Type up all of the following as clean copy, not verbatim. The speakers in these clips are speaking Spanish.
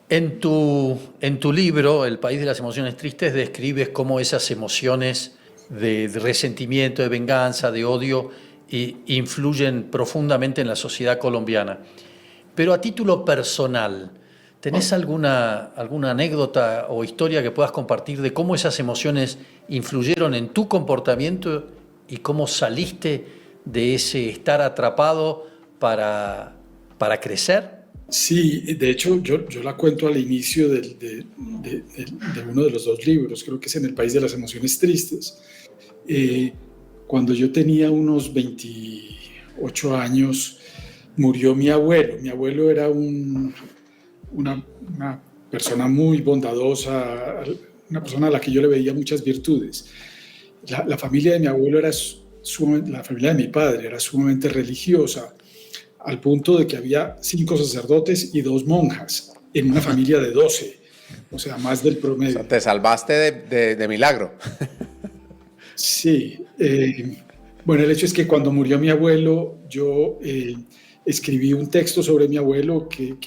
En tu libro, El país de las emociones tristes, describes cómo esas emociones de resentimiento, de venganza, de odio, influyen profundamente en la sociedad colombiana. Pero a título personal, ¿tenés alguna anécdota o historia que puedas compartir de cómo esas emociones influyeron en tu comportamiento y cómo saliste de ese estar atrapado para crecer? Sí, de hecho yo la cuento al inicio de uno de los dos libros, creo que es en El país de las emociones tristes. Eh, Cuando yo tenía unos 28 años, murió mi abuelo. Mi abuelo era una persona muy bondadosa, una persona a la que yo le veía muchas virtudes. La familia de mi abuelo la familia de mi padre era sumamente religiosa, al punto de que había 5 sacerdotes y 2 monjas en una familia de 12, o sea, más del O sea, promedio. te salvaste de milagro. Sí, bueno, el hecho es que cuando murió mi abuelo, yo escribí un texto sobre mi abuelo que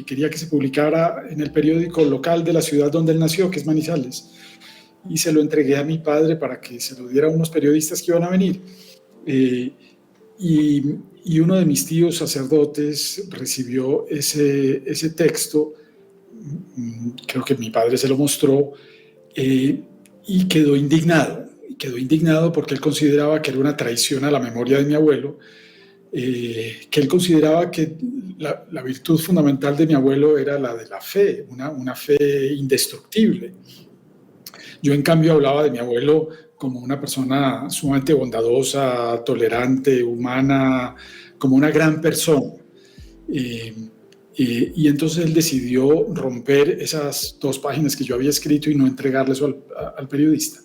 quería que se publicara en el periódico local de la ciudad donde él nació, que es Manizales, y se lo entregué a mi padre para que se lo diera a unos periodistas que iban a venir. Eh, y, y uno de mis tíos sacerdotes recibió ese texto, creo que mi padre se lo mostró, eh, y quedó indignado porque él consideraba que era una traición a la memoria de mi abuelo, que él consideraba que la virtud fundamental de mi abuelo era la de la fe, una fe indestructible. Yo, en cambio, hablaba de mi abuelo como una persona sumamente bondadosa, tolerante, humana, como una gran persona. Eh, y entonces él decidió romper esas 2 páginas que yo había escrito y no entregarle eso al periodista.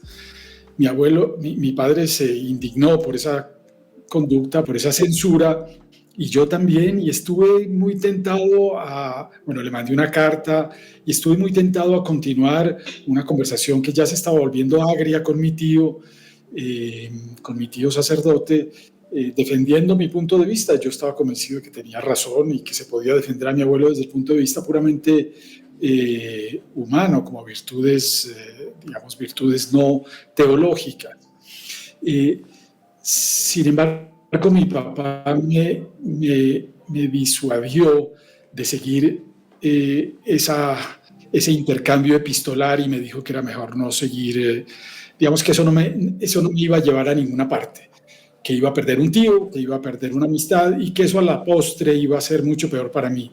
Mi padre se indignó por esa conducta, por esa censura, y yo también, y estuve muy tentado bueno, le mandé una carta y estuve muy tentado a continuar una conversación que ya se estaba volviendo agria con mi tío sacerdote, defendiendo mi punto de vista. Yo estaba convencido de que tenía razón y que se podía defender a mi abuelo desde el punto de vista puramente humano, como virtudes, digamos, virtudes no teológicas. Sin embargo, mi papá me disuadió de seguir ese intercambio epistolar y me dijo que era mejor no seguir, digamos que eso no me iba a llevar a ninguna parte, que iba a perder un tío, que iba a perder una amistad y que eso a la postre iba a ser mucho peor para mí.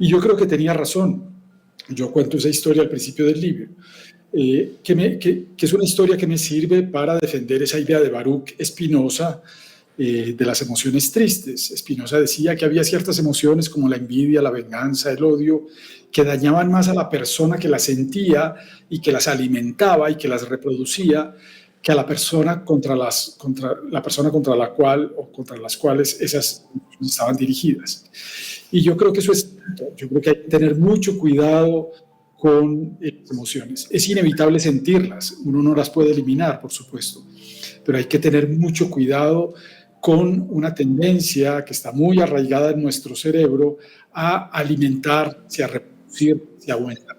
Y yo creo que tenía razón. Yo cuento esa historia al principio del libro, que es una historia que me sirve para defender esa idea de Baruch Spinoza, de las emociones tristes. Spinoza decía que había ciertas emociones como la envidia, la venganza, el odio, que dañaban más a la persona que las sentía y que las alimentaba y que las reproducía, que a la persona contra la cual o contra las cuales esas emociones estaban dirigidas. Y yo creo que eso es, yo creo que hay que tener mucho cuidado con las emociones. Es inevitable sentirlas, uno no las puede eliminar, por supuesto, pero hay que tener mucho cuidado con una tendencia que está muy arraigada en nuestro cerebro a alimentarse, a reproducirse, a aumentar